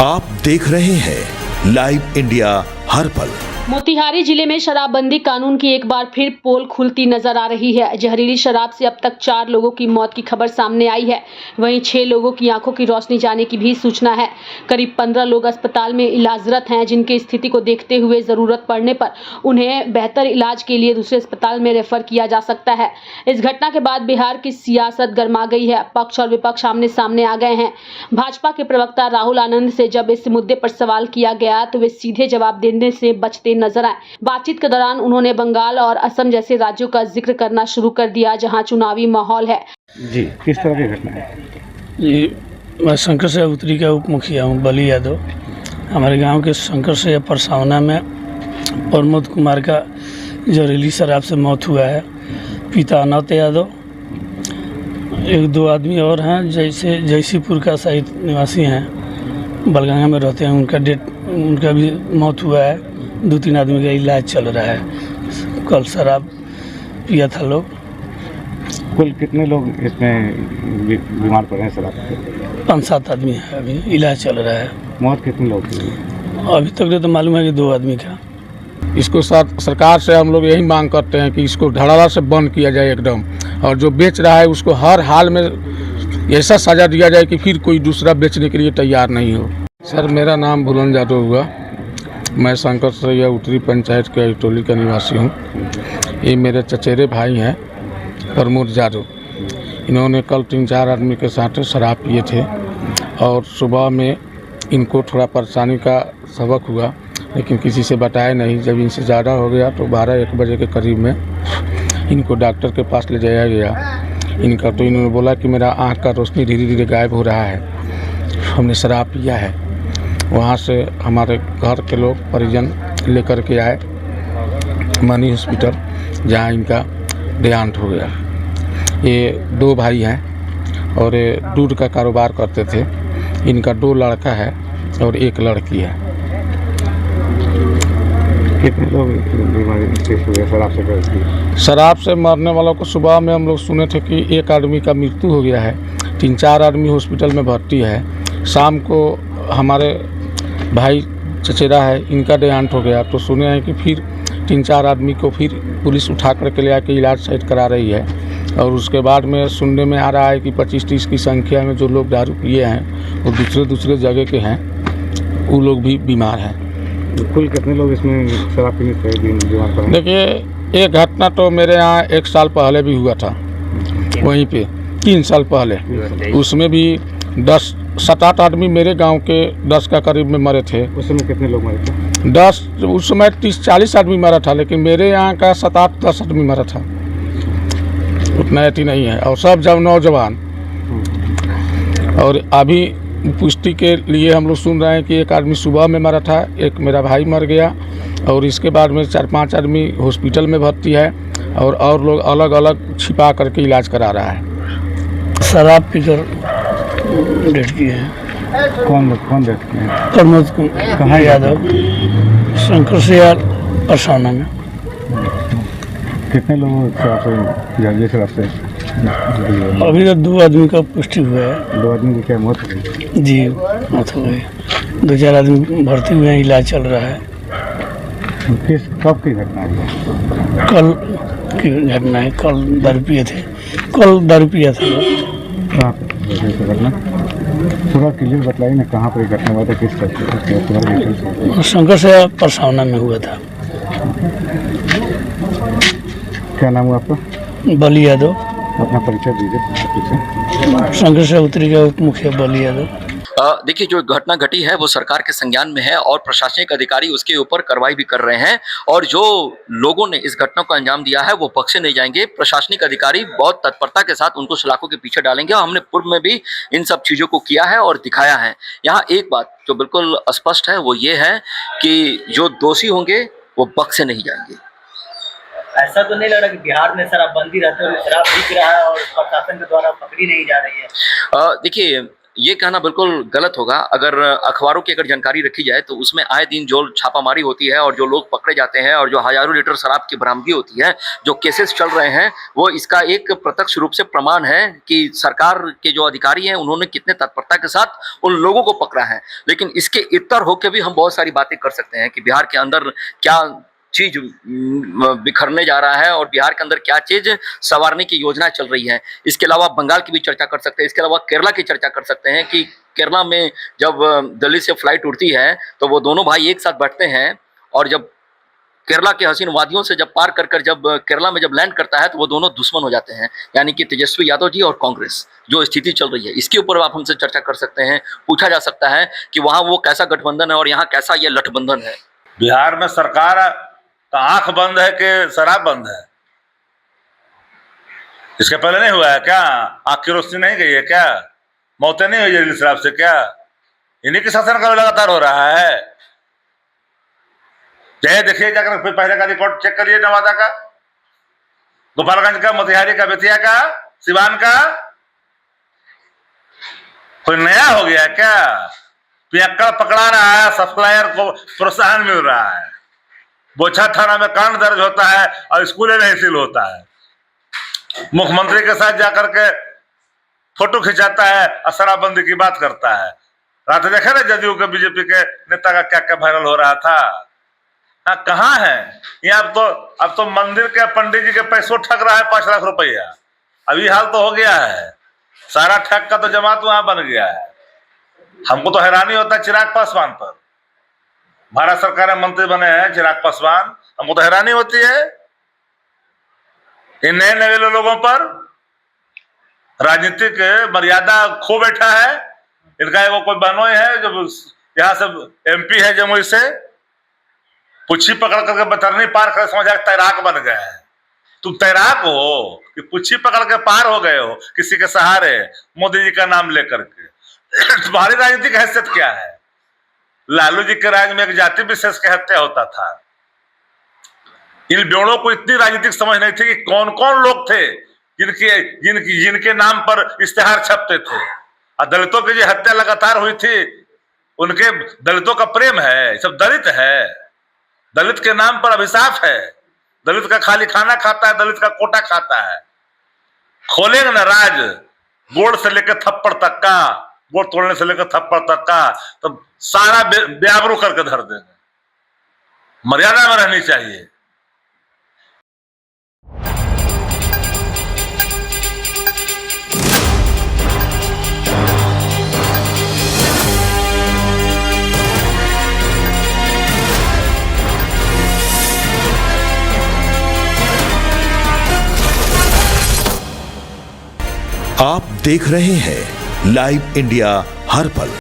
आप देख रहे हैं लाइव इंडिया हर पल। मोतिहारी जिले में शराबबंदी कानून की एक बार फिर पोल खुलती नजर आ रही है। जहरीली शराब से अब तक 4 लोगों की मौत की खबर सामने आई है। वहीं 6 लोगों की आंखों की रोशनी जाने की भी सूचना है। करीब 15 लोग अस्पताल में इलाजरत हैं, जिनकी स्थिति को देखते हुए जरूरत पड़ने पर उन्हें बेहतर इलाज के लिए दूसरे अस्पताल में रेफर किया जा सकता है। इस घटना के बाद बिहार की सियासत गर्मा गई है। पक्ष और विपक्ष आमने सामने आ गए हैं। भाजपा के प्रवक्ता राहुल आनंद से जब इस मुद्दे पर सवाल किया गया तो वे सीधे जवाब देने से बचते नजर आए। बातचीत के दौरान उन्होंने बंगाल और असम जैसे राज्यों का जिक्र करना शुरू कर दिया, जहां चुनावी माहौल है। जी, किस तरह की घटना है? जी, मैं शंकर से उत्तरी का उप मुखिया हूँ, बली यादव। हमारे गांव के शंकर से परसावना में प्रमोद कुमार का जहरीली शराब से मौत हुआ है। पिता अनंत यादव, 1-2 आदमी और हैं जैसे जयसीपुर का साहित निवासी हैं, बलगंगा में रहते हैं। उनका भी मौत हुआ है। 2-3 आदमी का इलाज चल रहा है। कल शराब पिया था लोग। कुल कितने लोग इसमें बीमार पड़े हैं शराब से? 5-7 आदमी है, अभी इलाज चल रहा है। मौत कितने लोग की? अभी तक तो मालूम है कि 2 आदमी का। इसको सरकार से हम लोग यही मांग करते हैं कि इसको धड़ाधड़ से बंद किया जाए एकदम, और जो बेच रहा है उसको हर हाल में ऐसा सजा दिया जाए कि फिर कोई दूसरा बेचने के लिए तैयार नहीं हो। सर, मेरा नाम बुलंद यादव हुआ। मैं शंकर सैया उत्तरी पंचायत के टोली का निवासी हूँ। ये मेरे चचेरे भाई हैं प्रमोद यादव। इन्होंने कल 3-4 आदमी के साथ शराब पिए थे और सुबह में इनको थोड़ा परेशानी का सबक हुआ, लेकिन किसी से बताया नहीं। जब इनसे ज़्यादा हो गया तो 12-1 बजे के करीब में इनको डॉक्टर के पास ले जाया गया। तो इन्होंने बोला कि मेरा आँख का रोशनी धीरे धीरे गायब हो रहा है, हमने शराब पिया है। वहाँ से हमारे घर के लोग परिजन लेकर के आए मनी हॉस्पिटल, जहाँ इनका देहांत हो गया। ये 2 भाई हैं और ये दूध का कारोबार करते थे। इनका 2 लड़का है और 1 लड़की है। कितने लोग बीमारी शराब से? शराब से मरने वालों को सुबह में हम लोग सुने थे कि 1 आदमी का मृत्यु हो गया है। 3-4 आदमी हॉस्पिटल में भर्ती है। शाम को हमारे भाई चचेरा है, इनका देहांत हो गया। तो सुने हैं कि फिर 3-4 आदमी को फिर पुलिस उठा करके ले आके इलाज साइड करा रही है। और उसके बाद में सुनने में आ रहा है कि 25-30 की संख्या में जो लोग दारू पिए हैं वो दूसरे जगह के हैं, वो लोग भी बीमार हैं। कुल कितने लोग इसमें शराब पीने से बीमार पड़े? देखिए, एक घटना तो मेरे यहाँ 1 साल पहले भी हुआ था, वहीं पे 3 साल पहले। उसमें भी 7-8 आदमी मेरे गांव के 10 का करीब में मरे थे। उस समय कितने लोग मरे थे? 10, उस समय 30-40 आदमी मरा था, लेकिन मेरे यहाँ का 7-8-10 आदमी मरा था। उतना अति नहीं है, और सब जब नौजवान। और अभी पुष्टि के लिए हम लोग सुन रहे हैं कि 1 आदमी सुबह में मरा था, 1 मेरा भाई मर गया, और इसके बाद में 4-5 आदमी हॉस्पिटल में भर्ती है, और लोग अलग अलग छिपा करके इलाज करा रहा है। शराब पीकर डेथ की है। कौन डेथ किए हैं? प्रमोद कहाँ यादव, शंकर से परसावना में। कितने लोग शराब से? अभी तो 2 आदमी का पुष्टि हुआ है। 2 आदमी की क्या मौत हो गई? जी, मौत हो गई। 2-4 आदमी भर्ती हुए हैं, इलाज चल रहा है। कब की घटना है? कल की घटना है। कल दारू पिए थे। कल दारू पिया था लोग। कहाँ पर घटना? पूरा क्लियर बताइए ना, कहाँ पर घटना हुआ था, किस तरह से? शंकर से परसावना में हुआ था। क्या नाम हुआ आपका? बली यादव। अपना परिचय दीजिए। शंकर से उत्तरी का उप मुखिया बली यादव। देखिए, जो घटना घटी है वो सरकार के संज्ञान में है और प्रशासनिक अधिकारी उसके ऊपर कार्रवाई भी कर रहे हैं, और जो लोगों ने इस घटना को अंजाम दिया है वो बख्शे नहीं जाएंगे। प्रशासनिक अधिकारी बहुत तत्परता के साथ उनको सलाखों के पीछे डालेंगे, और हमने पूर्व में भी इन सब चीज़ों को किया है और दिखाया है। यहाँ एक बात जो बिल्कुल स्पष्ट है वो ये है कि जो दोषी होंगे वो बख्शे नहीं जाएंगे। ऐसा तो नहीं लग रहा कि बिहार में शराबबंदी रहते हुए शराब बिक रहा है और प्रशासन के द्वारा पकड़ी नहीं जा रही है? देखिए, ये कहना बिल्कुल गलत होगा। अगर अखबारों की अगर जानकारी रखी जाए तो उसमें आए दिन जो छापामारी होती है और जो लोग पकड़े जाते हैं और जो हजारों लीटर शराब की बरामदगी होती है, जो केसेस चल रहे हैं, वो इसका एक प्रत्यक्ष रूप से प्रमाण है कि सरकार के जो अधिकारी हैं उन्होंने कितने तत्परता के साथ उन लोगों को पकड़ा है। लेकिन इसके इतर होकर भी हम बहुत सारी बातें कर सकते हैं कि बिहार के अंदर क्या चीज बिखरने जा रहा है और बिहार के अंदर क्या चीज संवारने की योजना चल रही है। इसके अलावा बंगाल की भी चर्चा कर सकते हैं, इसके अलावा केरला की चर्चा कर सकते हैं कि केरला में जब दिल्ली से फ्लाइट उड़ती है तो वो दोनों भाई एक साथ बैठते हैं और जब केरला के हसीन वादियों से जब पार कर जब केरला में जब लैंड करता है तो वो दोनों दुश्मन हो जाते हैं, यानी कि तेजस्वी यादव जी और कांग्रेस। जो स्थिति चल रही है इसके ऊपर आप हमसे चर्चा कर सकते हैं। पूछा जा सकता है कि वहाँ वो कैसा गठबंधन है और यहाँ कैसा ये लठबंधन है। बिहार में सरकार का आंख बंद है कि शराब बंद है? इसके पहले नहीं हुआ है क्या? आंख की रोशनी नहीं गई है क्या? मौतें नहीं हुई जहरीली शराब से क्या? इन्हीं के शासन का लगातार हो रहा है। चाहे देखिए जाकर पहले का रिकॉर्ड चेक करिए, नवादा का, गोपालगंज का, मोतिहारी का, बेतिया का, सिवान का। कोई नया हो गया क्या? पियक्कड़ पकड़ा रहा है, सप्लायर को प्रोत्साहन मिल रहा है, बोछा थाना में कांड दर्ज होता है और स्कूल नहीं सील होता है। मुख्यमंत्री के साथ जाकर के फोटो खिंचाता है और शराबबंदी की बात करता है। रात देखे ना जदयू के, बीजेपी के नेता का क्या क्या वायरल हो रहा था। हाँ, कहाँ है ये? अब तो मंदिर के पंडित जी के पैसों ठग रहा है 5 लाख रुपया। अभी हाल तो हो गया है, सारा ठग का तो जमात वहां बन गया है। हमको तो हैरानी होता है चिराग पासवान पर। भारत सरकार में मंत्री बने हैं चिराग पासवान, हमको तो हैरानी होती है इन नए नवे लोगों पर। राजनीतिक मर्यादा खो बैठा है इनका। एगो कोई बहनोई है जो यहाँ से MP है जमुई से, पुच्छी पकड़ करके बतरनी पार कर समझा तैराक बन गए हैं। तुम तैराक हो कि पुच्छी पकड़ के पार हो गए हो किसी के सहारे, मोदी जी का नाम लेकर के? तुम्हारी राजनीतिक हैसियत क्या है? लालू जी के राज में एक जाति विशेष की हत्या होता था। इन बेड़ों को इतनी राजनीतिक समझ नहीं थी कि कौन कौन लोग थे जिनके नाम पर इश्तेहार छपते थे। और दलितों की जो हत्या लगातार हुई थी, उनके दलितों का प्रेम है, सब दलित है, दलित के नाम पर अभिशाप है। दलित का खाली खाना खाता है, दलित का कोटा खाता है। खोलेंगे ना राज, बोर्ड से लेकर थप्पड़ तक का, बोर्ड तोड़ने से लेकर थप्पड़ तक का, तो सारा बेआबरू करके धर देंगे। मर्यादा में रहनी चाहिए। आप देख रहे हैं लाइव इंडिया हर पल।